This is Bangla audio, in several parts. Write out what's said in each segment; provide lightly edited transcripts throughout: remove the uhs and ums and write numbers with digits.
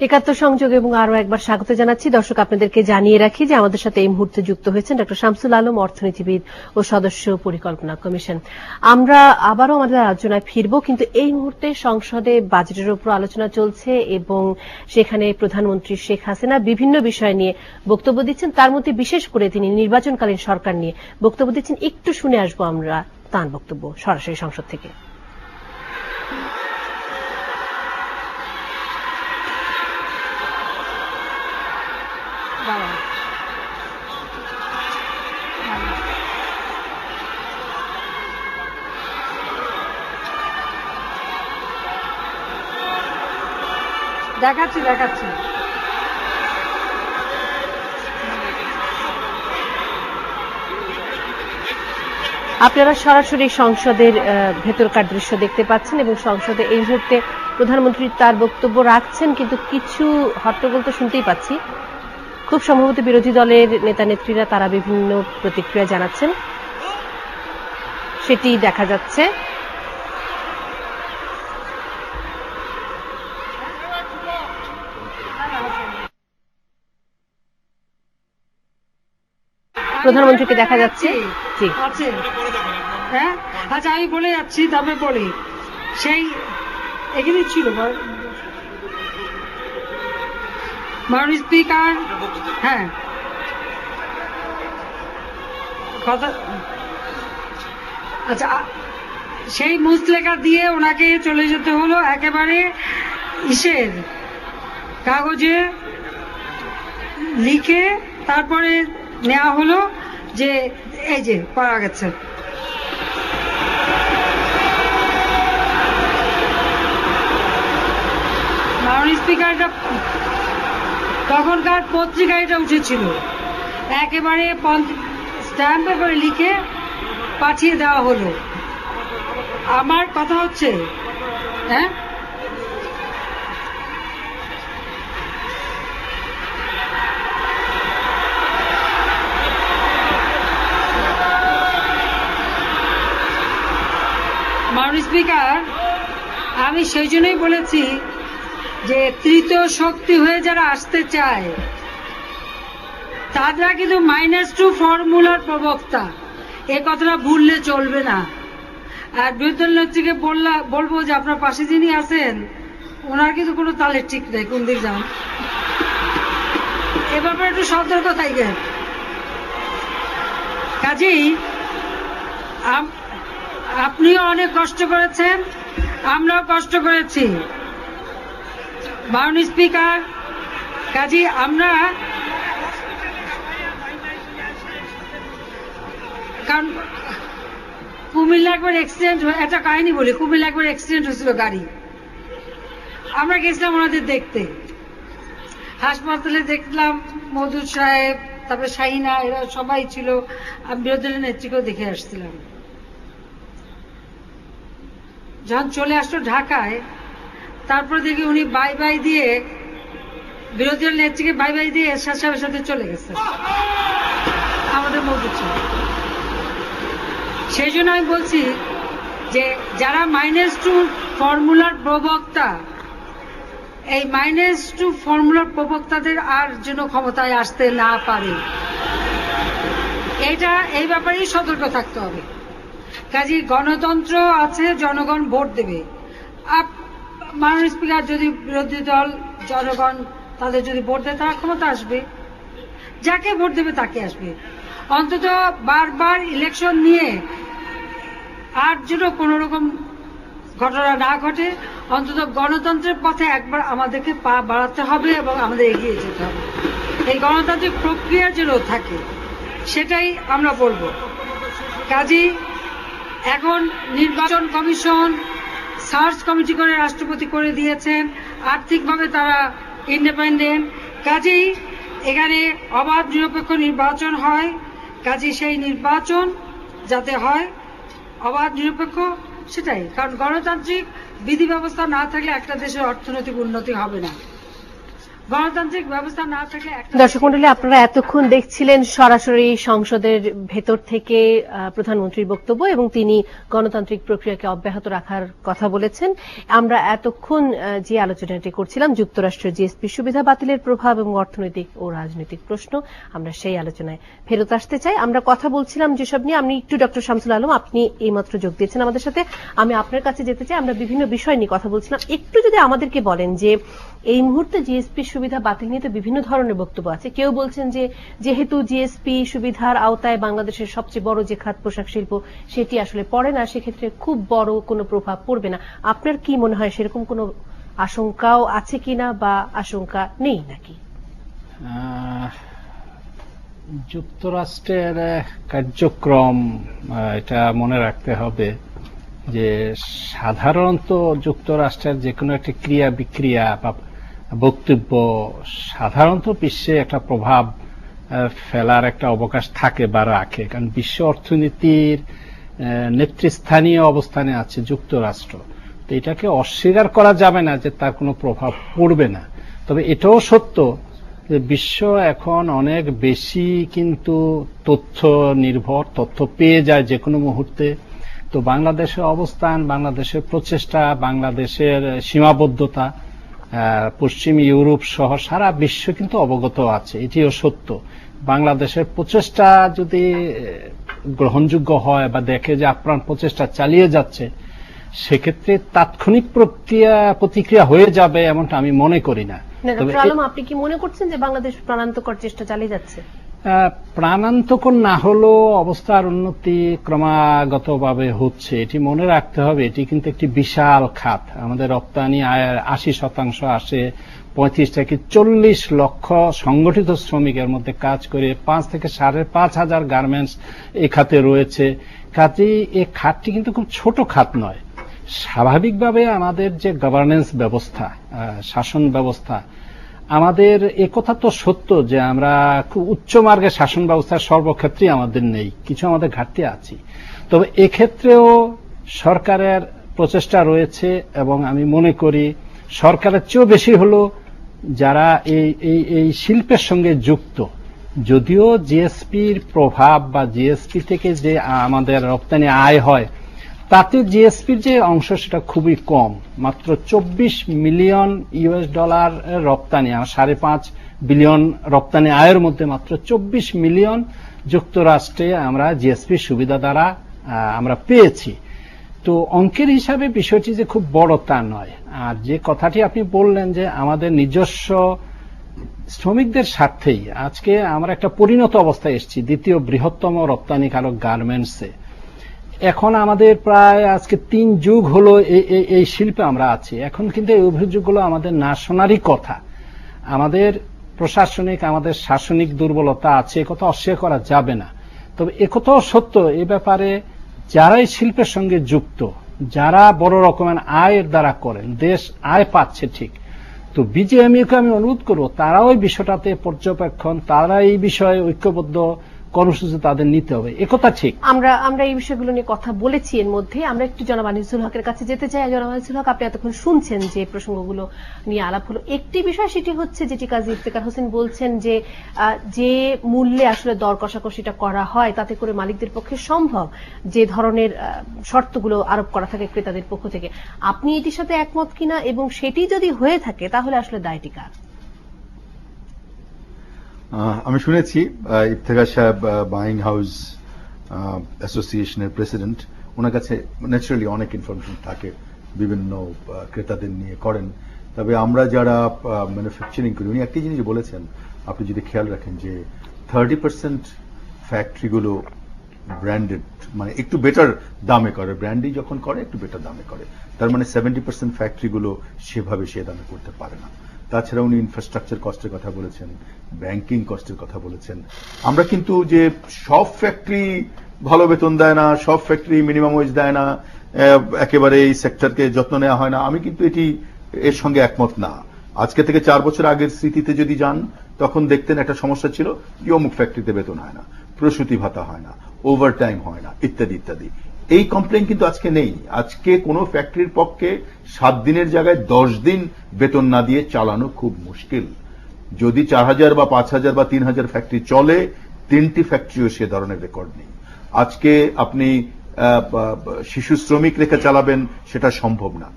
একাত্তর সংযোগ এবং আরো একবার স্বাগত জানাচ্ছি। দর্শক, আপনাদেরকে জানিয়ে রাখি যে আমাদের সাথে এই মুহূর্তে যুক্ত হয়েছেন ডক্টর শামসুল আলম, অর্থনীতিবিদ ও সদস্য পরিকল্পনা কমিশন। আমরা আবারও আমাদের আলোচনায় ফিরব, কিন্তু এই মুহূর্তে সংসদে বাজেটের উপর আলোচনা চলছে এবং সেখানে প্রধানমন্ত্রী শেখ হাসিনা বিভিন্ন বিষয় নিয়ে বক্তব্য দিচ্ছেন। তার মধ্যে বিশেষ করে তিনি নির্বাচনকালীন সরকার নিয়ে বক্তব্য দিচ্ছেন। একটু শুনে আসবো আমরা তাঁর বক্তব্য সরাসরি সংসদ থেকে। দেখাচ্ছি আপনারা সরাসরি সংসদের ভেতরকার দৃশ্য দেখতে পাচ্ছেন এবং সংসদে এই মুহূর্তে প্রধানমন্ত্রী তার বক্তব্য রাখছেন, কিন্তু কিছু হট্টগোল তো শুনতেই পাচ্ছি। খুব সম্ভবত বিরোধী দলের নেতা নেত্রীরা তারা বিভিন্ন প্রতিক্রিয়া জানাচ্ছেন, সেটি দেখা যাচ্ছে। প্রধানমন্ত্রীকে দেখা যাচ্ছে। জি, হ্যাঁ, আচ্ছা আমি বলে যাচ্ছি, তবে বলি সেই এখানে ছিল মাননীয় স্পিকার। হ্যাঁ, কথা আচ্ছা, সেই মুসলেখা দিয়ে ওনাকে চলে যেতে হলো একেবারে ইসের কাগজে লিখে, তারপরে নেওয়া হলো যে এই যে পাওয়া গেছে। মাননীয় স্পিকারটা তখনকার পত্রিকায় এটা উঠেছিল, একেবারে স্ট্যাম্প পেপারে লিখে পাঠিয়ে দেওয়া হলো। আমার কথা হচ্ছে, হ্যাঁ, মাননীয় স্পিকার, আমি সেই জন্যই বলেছি যে তৃতীয় শক্তি হয়ে যারা আসতে চায় তারা কিন্তু -2 ফর্মুলার প্রবক্তা, এ কথাটা ভুললে চলবে না। আর বিরোধী দল নেত্রীকে বলবো যে আপনার পাশে যিনি আছেন ওনার কিন্তু কোনো তালের ঠিক নেই, কোন দিক যান, এ ব্যাপারে একটু সতর্ক থাকবেন। কাজেই আপনিও অনেক কষ্ট করেছেন, আমরাও কষ্ট করেছি মাননীয় স্পিকার। কাজেই আমরা, কারণ কুমিল্লা একবার অ্যাক্সিডেন্ট, একটা কাহিনী বলি, কুমিল্লা একবার অ্যাক্সিডেন্ট হয়েছিল গাড়ি, আমরা গেছিলাম ওনাদের দেখতে, হাসপাতালে দেখলাম মধু সাহেব, তারপরে শাহিনা, এরা সবাই ছিল, আমি বিরোধী দলের নেত্রীকেও দেখে আসছিলাম। যখন চলে আসলো ঢাকায়, তারপরে দেখি উনি বাই বাই দিয়ে, বিরোধী দল নেত্রীকে বাই বাই দিয়ে এরশাদ সাহেবের সাথে চলে গেছে আমাদের মধু ছিল। সেই জন্য আমি বলছি যে যারা -2 ফর্মুলার প্রবক্তা, এই -2 ফর্মুলার প্রবক্তাদের আর যেন ক্ষমতায় আসতে না পারে, এই ব্যাপারেই সতর্ক থাকতে হবে। কাজেই গণতন্ত্র আছে, জনগণ ভোট দেবে। মাননীয় স্পিকার, যদি বিরোধী দল জনগণ তাদের যদি ভোট দেয় তারা ক্ষমতা আসবে, যাকে ভোট দেবে তাকে আসবে। অন্তত বারবার ইলেকশন নিয়ে আর যেন কোন রকম ঘটনা না ঘটে, অন্তত গণতন্ত্রের পথে একবার আমাদেরকে পা বাড়াতে হবে এবং আমাদের এগিয়ে যেতে হবে। এই গণতান্ত্রিক প্রক্রিয়া যেন থাকে, সেটাই আমরা বলবো। কাজেই এখন নির্বাচন কমিশন সার্চ কমিটি করে রাষ্ট্রপতি করে দিয়েছেন, আর্থিকভাবে তারা ইন্ডিপেন্ডেন্ট। কাজেই এখানে অবাধ নিরপেক্ষ নির্বাচন হয়, কাজেই সেই নির্বাচন যাতে হয় অবাধ নিরপেক্ষ, সেটাই। কারণ গণতান্ত্রিক বিধি ব্যবস্থা না থাকলে একটা দেশের অর্থনৈতিক উন্নতি হবে না। গণতান্ত্রিক ব্যবস্থা না থাকে দর্শক মণ্ডলী, আপনারা এতক্ষণ দেখছিলেন সরাসরি সংসদের ভেতর থেকে প্রধানমন্ত্রীর বক্তব্য, এবং তিনি গণতান্ত্রিক প্রক্রিয়াকে অব্যাহত রাখার কথা বলেছেন। আমরা এতক্ষণ যে আলোচনাটি করছিলাম যুক্তরাষ্ট্রের জিএসপি সুবিধা বাতিলের প্রভাব এবং অর্থনৈতিক ও রাজনৈতিক প্রশ্ন, আমরা সেই আলোচনায় ফেরত আসতে চাই। আমরা কথা বলছিলাম যেসব নিয়ে, আমি একটু ডক্টর শামসুল আলম, আপনি এইমাত্র যোগ দিয়েছেন আমাদের সাথে, আমি আপনার কাছে যেতে চাই। আমরা বিভিন্ন বিষয় নিয়ে কথা বলছিলাম, একটু যদি আমাদেরকে বলেন যে এই মুহূর্তে জিএসপি সুবিধা বাতিল নিয়ে তো বিভিন্ন ধরনের বক্তব্য আছে। কেউ বলছেন যে যেহেতু জিএসপি সুবিধার আওতায় বাংলাদেশের সবচেয়ে বড় যে খাত পোশাক শিল্প সেটি আসলে পড়ে না, সেক্ষেত্রে খুব বড় কোনো প্রভাব পড়বে না। আপনার কি মনে হয় সেরকম কোনো আশঙ্কাও আছে কিনা, বা আশঙ্কা নেই নাকি? যুক্তরাষ্ট্রের কার্যক্রম, এটা মনে রাখতে হবে যে সাধারণত যুক্তরাষ্ট্রের যে কোনো একটা ক্রিয়া বিক্রিয়া বা বক্তব্য সাধারণত বিশ্বে একটা প্রভাব ফেলার একটা অবকাশ থাকে বা রাখে, কারণ বিশ্ব অর্থনীতির নেতৃস্থানীয় অবস্থানে আছে যুক্তরাষ্ট্র। তো এটাকে অস্বীকার করা যাবে না যে তার কোনো প্রভাব পড়বে না। তবে এটাও সত্য যে বিশ্ব এখন অনেক বেশি কিন্তু তথ্য নির্ভর, তথ্য পেয়ে যায় যে কোনো মুহূর্তে। তো বাংলাদেশের অবস্থান, বাংলাদেশের প্রচেষ্টা, বাংলাদেশের সীমাবদ্ধতা পশ্চিম ইউরোপ সহ সারা বিশ্ব কিন্তু অবগত আছে, এটিও সত্য। বাংলাদেশের প্রচেষ্টা যদি গ্রহণযোগ্য হয় বা দেখে যে আপ্রাণ প্রচেষ্টা চালিয়ে যাচ্ছে, সেক্ষেত্রে তাৎক্ষণিক প্রতিক্রিয়া হয়ে যাবে এমনটা আমি মনে করি না। ডক্টর আলম, আপনি কি মনে করছেন যে বাংলাদেশ প্রাণান্তকর চেষ্টা চালিয়ে যাচ্ছে? প্রাণান্তকর না হলেও অবস্থার উন্নতি ক্রমাগতভাবে হচ্ছে, এটি মনে রাখতে হবে। এটি কিন্তু একটি বিশাল খাত। আমাদের রপ্তানি আয়ের 80% আসে 35 থেকে 40 লক্ষ সংগঠিত শ্রমিকের মধ্যে কাজ করে 5 থেকে 5,500 গার্মেন্টস এই খাতে রয়েছে। কাজেই এই খাতটি কিন্তু খুব ছোট খাত নয়। স্বাভাবিকভাবে আমাদের যে গভর্নেন্স ব্যবস্থা, শাসন ব্যবস্থা, আমাদের একথা তো সত্য যে আমরা খুব উচ্চ মার্গের শাসন ব্যবস্থা সর্বক্ষেত্রেই আমাদের নেই, কিছু আমাদের ঘাটতি আছে। তবে এক্ষেত্রেও সরকারের প্রচেষ্টা রয়েছে, এবং আমি মনে করি সরকারের চেয়েও বেশি হলো যারা এই শিল্পের সঙ্গে যুক্ত। যদিও জিএসপির প্রভাব বা জিএসপি থেকে যে আমাদের রপ্তানি আয় হয়, তাতে জিএসপির যে অংশ সেটা খুবই কম, মাত্র $24 মিলিয়ন রপ্তানি। 5.5 বিলিয়ন রপ্তানি আয়ের মধ্যে মাত্র 24 মিলিয়ন যুক্তরাষ্ট্রে আমরা জিএসপি সুবিধা দ্বারা আমরা পেয়েছি। তো অঙ্কের হিসাবে বিষয়টি যে খুব বড় তা নয়। আর যে কথাটি আপনি বললেন যে আমাদের নিজস্ব শ্রমিকদের স্বার্থেই আজকে আমরা একটা পরিণত অবস্থায় এসেছি, দ্বিতীয় বৃহত্তম রপ্তানিকারক গার্মেন্টসে। এখন আমাদের প্রায় আজকে 3 যুগ হলো এই শিল্পে আমরা আছি। এখন কিন্তু এই অভিযোগগুলো আমাদের না শোনারই কথা। আমাদের প্রশাসনিক, আমাদের শাসনিক দুর্বলতা আছে, কথা অস্বীকার করা যাবে না। তবে একথাও সত্য, এ ব্যাপারে যারা এই শিল্পের সঙ্গে যুক্ত, যারা বড় রকমের আয়ের দ্বারা করেন, দেশ আয় পাচ্ছে ঠিক, তো বিজিএমইউকে আমি অনুরোধ করব তারাও এই বিষয়টাতে পর্যবেক্ষণ, তারা এই বিষয়ে ঐক্যবদ্ধ কর্মসূচি তাদের নিতে হবে, একথা ঠিক। আমরা এই বিষয়গুলো নিয়ে কথা বলেছি। এর মধ্যে আমরা একটু জনাব আনিসুল হকের কাছে যেতে চাই। জনাব আনিসুল হক, আপনি এতক্ষণ শুনছেন যে প্রসঙ্গগুলো নিয়ে আলাপ হলো। একটি বিষয় সেটি হচ্ছে যেটি কাজী ইফতেখার হোসেন বলছেন যে যে মূল্যে আসলে দর কষাকষিটা করা হয় তাতে করে মালিকদের পক্ষে সম্ভব যে ধরনের শর্তগুলো আরোপ করা থাকে ক্রেতাদের পক্ষ থেকে। আপনি এটির সাথে একমত কিনা, এবং সেটি যদি হয়ে থাকে তাহলে আসলে দায়টি কার? আমি শুনেছি ইফতেখার সাহেব বাইং হাউস অ্যাসোসিয়েশনের প্রেসিডেন্ট, ওনার কাছে ন্যাচারালি অনেক ইনফরমেশন থাকে, বিভিন্ন ক্রেতাদের নিয়ে করেন। তবে আমরা যারা ম্যানুফ্যাকচারিং করি, উনি একটি জিনিস বলেছেন, আপনি যদি খেয়াল রাখেন যে 30% ফ্যাক্টরিগুলো ব্র্যান্ডেড, মানে একটু বেটার দামে করে, ব্র্যান্ডই যখন করে একটু বেটার দামে করে, তার মানে 70% ফ্যাক্টরিগুলো সেভাবে সে দামে করতে পারে না। তাছাড়া উনি ইনফ্রাস্ট্রাকচার কস্টের কথা বলেছেন, ব্যাংকিং কস্টের কথা বলেছেন। আমরা কিন্তু যে সব ফ্যাক্টরি ভালো বেতন দেয় না, সব ফ্যাক্টরি মিনিমাম ওয়েজ দেয় না, একেবারে এই সেক্টরকে যত্ন নেওয়া হয় না, আমি কিন্তু এর সঙ্গে একমত না। আজকে থেকে 4 বছর আগের স্মৃতিতে যদি যান, তখন দেখতেন একটা সমস্যা ছিল যে অমুক ফ্যাক্টরিতে বেতন হয় না, প্রসূতি ভাতা হয় না, ওভারটাইম হয় না, ইত্যাদি ইত্যাদি। এই কমপ্লেন কিন্তু আজকে নেই। আজকে কোনো ফ্যাক্টরির পক্ষে 7 দিনের জায়গায় 10 দিন বেতন না দিয়ে চালানো খুব মুশকিল। যদি 4000 বা 5000 বা 3000 ফ্যাক্টরি চলে, 3টি ফ্যাক্টরিও সে ধরনের রেকর্ড নেই। আজকে আপনি শিশু শ্রমিক রেখে চালাবেন, সেটা সম্ভব না।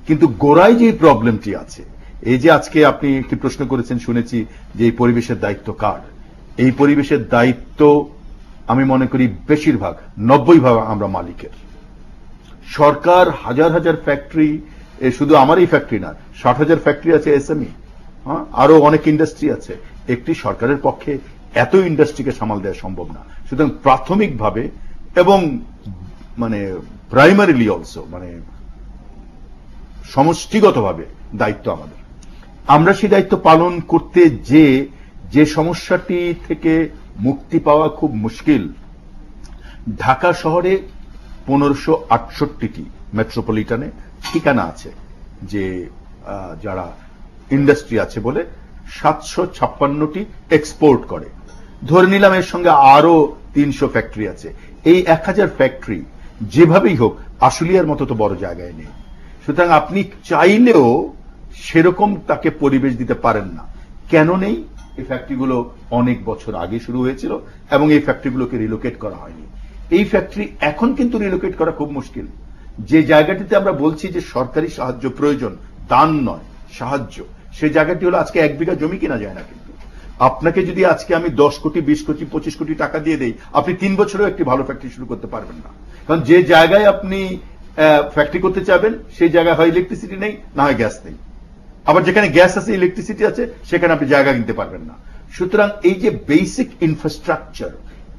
কিন্তু গোড়ায় যে প্রবলেমটি আছে, এই যে আজকে আপনি একটি প্রশ্ন করেছেন, শুনেছি যে এই পরিবেশের দায়িত্ব কার। এই পরিবেশের দায়িত্ব আমি মনে করি বেশিরভাগ 90% আমরা মালিকের। সরকার হাজার হাজার ফ্যাক্টরি, শুধু আমার এই ফ্যাক্টরি না, 60,000 ফ্যাক্টরি আছে এসএমই, আরো অনেক ইন্ডাস্ট্রি আছে। একটি সরকারের পক্ষে এত ইন্ডাস্ট্রিকে সামাল দেওয়া সম্ভব না। সুতরাং প্রাথমিকভাবে এবং মানে প্রাইমারিলি অলসো, মানে সমষ্টিগতভাবে দায়িত্ব আমাদের। আমরা সেই দায়িত্ব পালন করতে যে সমস্যাটি থেকে মুক্তি পাওয়া খুব মুশকিল। ঢাকা শহরে 1568টি মেট্রোপলিটনে ঠিকানা আছে যে যারা ইন্ডাস্ট্রি আছে বলে, 756টি এক্সপোর্ট করে। ধরে নিলাম এর সঙ্গে আরো 300 ফ্যাক্টরি আছে। এই 1000 ফ্যাক্টরি যেভাবেই হোক আশুলিয়ার মতো তো বড় জায়গায় নেই। সুতরাং আপনি চাইলেও সেরকম তাকে পরিবেশ দিতে পারেন না। কেন নেই? এই ফ্যাক্টরিগুলো অনেক বছর আগে শুরু হয়েছিল এবং এই ফ্যাক্টরিগুলোকে রিলোকেট করা হয়নি। এই ফ্যাক্টরি এখন কিন্তু রিলোকেট করা খুব মুশকিল। যে জায়গাটিতে আমরা বলছি যে সরকারি সাহায্য প্রয়োজন, দান নয় সাহায্য, সেই জায়গাটি হলো আজকে 1 বিঘা জমি কিনা যায় না। কিন্তু আপনাকে যদি আজকে আমি 10 কোটি 20 কোটি 25 কোটি টাকা দিয়ে দেই, আপনি 3 বছরেও একটি ভালো ফ্যাক্টরি শুরু করতে পারবেন না। কারণ যে জায়গায় আপনি ফ্যাক্টরি করতে চাবেন সেই জায়গায় হয় ইলেকট্রিসিটি নেই, না হয় গ্যাস নেই। আবার যেখানে গ্যাস আছে, ইলেকট্রিসিটি আছে, সেখানে আপনি জায়গা কিনতে পারবেন না। সুতরাং এই যে বেসিক ইনফ্রাস্ট্রাকচার,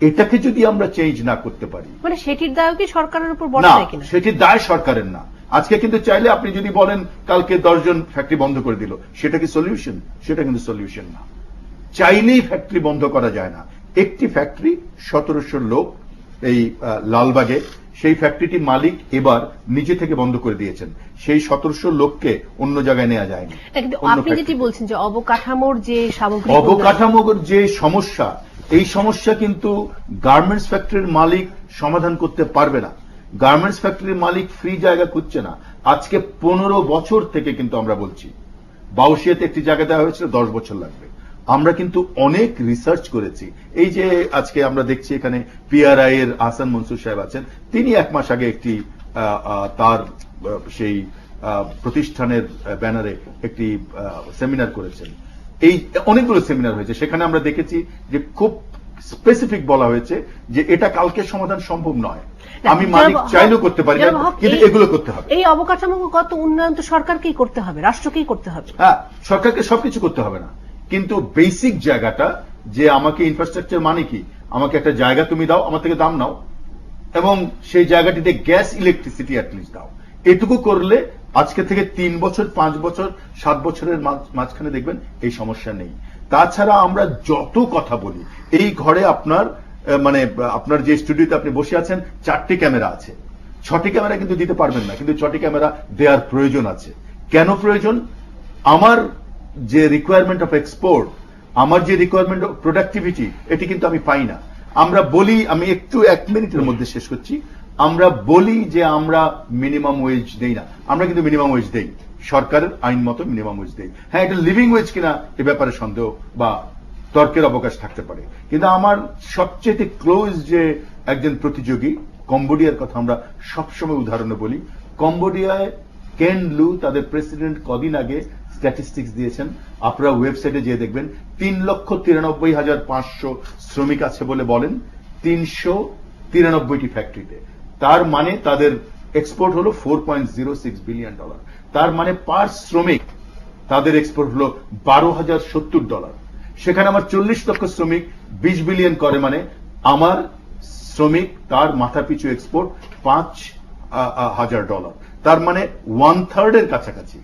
এটাকে যদি আমরা চেঞ্জ না করতে পারি, মানে সেটির দায় কি সরকারের উপর না, বর্তায় কিনা? সেটির দায় সরকারের না। আজকে কিন্তু চাইলে আপনি যদি বলেন কালকে 10 জন ফ্যাক্টরি বন্ধ করে দিল, সেটা কি সলিউশন? সেটা কিন্তু সলিউশন না। চাইলেই ফ্যাক্টরি বন্ধ করা যায় না। একটি ফ্যাক্টরি 1700 লোক এই লালবাগে, সেই ফ্যাক্টরিটি মালিক এবার নিজে থেকে বন্ধ করে দিয়েছেন। সেই 1700 লোককে অন্য জায়গায় নেওয়া যায়নি। কিন্তু আপনি যেটি বলছেন যে অবকাঠামোর যে সামগ্রী, অবকাঠামোর যে সমস্যা, এই সমস্যা কিন্তু গার্মেন্টস ফ্যাক্টরির মালিক সমাধান করতে পারবে না। গার্মেন্টস ফ্যাক্টরির মালিক ফ্রি জায়গা খুঁজছে না। আজকে 15 বছর থেকে কিন্তু আমরা বলছি, বাউশিয়াতে একটি জায়গা দেওয়া হয়েছিল, 10 বছর লাগবে। আমরা কিন্তু অনেক রিসার্চ করেছি। এই যে আজকে আমরা দেখছি এখানে পিআরআই এর আহসান মনসুর সাহেব আছেন, তিনি 1 মাস আগে একটি তার সেই প্রতিষ্ঠানের ব্যানারে একটি সেমিনার করেছেন। এই অনেকগুলো সেমিনার হয়েছে, সেখানে আমরা দেখেছি যে খুব স্পেসিফিক বলা হয়েছে যে এটা কালকে সমাধান সম্ভব নয়। আমি মালিক চাইলেও করতে পারি না, কিন্তু এগুলো করতে হবে। এই অবকাঠামোগত উন্নয়ন তো সরকারকেই করতে হবে, রাষ্ট্রকেই করতে হবে। হ্যাঁ, সরকারকে সবকিছু করতে হবে না, কিন্তু বেসিক জায়গাটা, যে আমাকে ইনফ্রাস্ট্রাকচার মানে কি, আমাকে একটা জায়গা তুমি দাও, আমার থেকে দাম নাও, এবং সেই জায়গাটিতে গ্যাস ইলেকট্রিসিটি অ্যাটলিস্ট দাও। এটুকু করলে আজকে থেকে 3 বছর 5 বছর 7 বছরের মাঝখানে দেখবেন এই সমস্যা নেই। তাছাড়া আমরা যত কথা বলি, এই ঘরে আপনার যে স্টুডিওতে আপনি বসে আছেন 4টি ক্যামেরা আছে, 6টি ক্যামেরা কিন্তু দিতে পারবেন না, কিন্তু 6টি ক্যামেরা দেওয়ার প্রয়োজন আছে। কেন প্রয়োজন? আমার যে রিকোয়ারমেন্ট অফ এক্সপোর্ট, আমার যে রিকোয়ারমেন্ট অফ প্রোডাক্টিভিটি, এটি কিন্তু আমি পাই না। আমরা বলি, আমি একটু 1 মিনিটের মধ্যে শেষ করছি, আমরা বলি যে আমরা মিনিমাম ওয়েজ দেই না, আমরা কিন্তু মিনিমাম ওয়েজ দেই, সরকারের আইন মতো মিনিমাম ওয়েজ দেই। হ্যাঁ, এটা লিভিং ওয়েজ কিনা এ ব্যাপারে সন্দেহ বা তর্কের অবকাশ থাকতে পারে। কিন্তু আমার সবচেয়ে ক্লোজ যে একজন প্রতিযোগী, কম্বোডিয়ার কথা আমরা সবসময় উদাহরণে বলি। কম্বোডিয়ায় কেন লু, তাদের প্রেসিডেন্ট, কদিন আগে স্ট্যাটিস্টিক্স দিয়েছেন, আপনারা ওয়েবসাইটে যেয়ে দেখবেন, 3,93,500 শ্রমিক আছে বলে বলেন 393টি ফ্যাক্টরিতে। তার মানে তাদের এক্সপোর্ট হলো $4.06 বিলিয়ন। তার মানে পার শ্রমিক তাদের এক্সপোর্ট হলো $12,070। সেখানে আমার 40 লক্ষ শ্রমিক 20 বিলিয়ন করে, মানে আমার শ্রমিক তার মাথা পিছু এক্সপোর্ট $5,000। তার মানে 1/3 এর কাছাকাছি।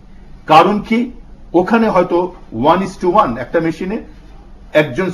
কারণ কি? ওখানে হয়তো 1:1 একটা মেশিনে একজন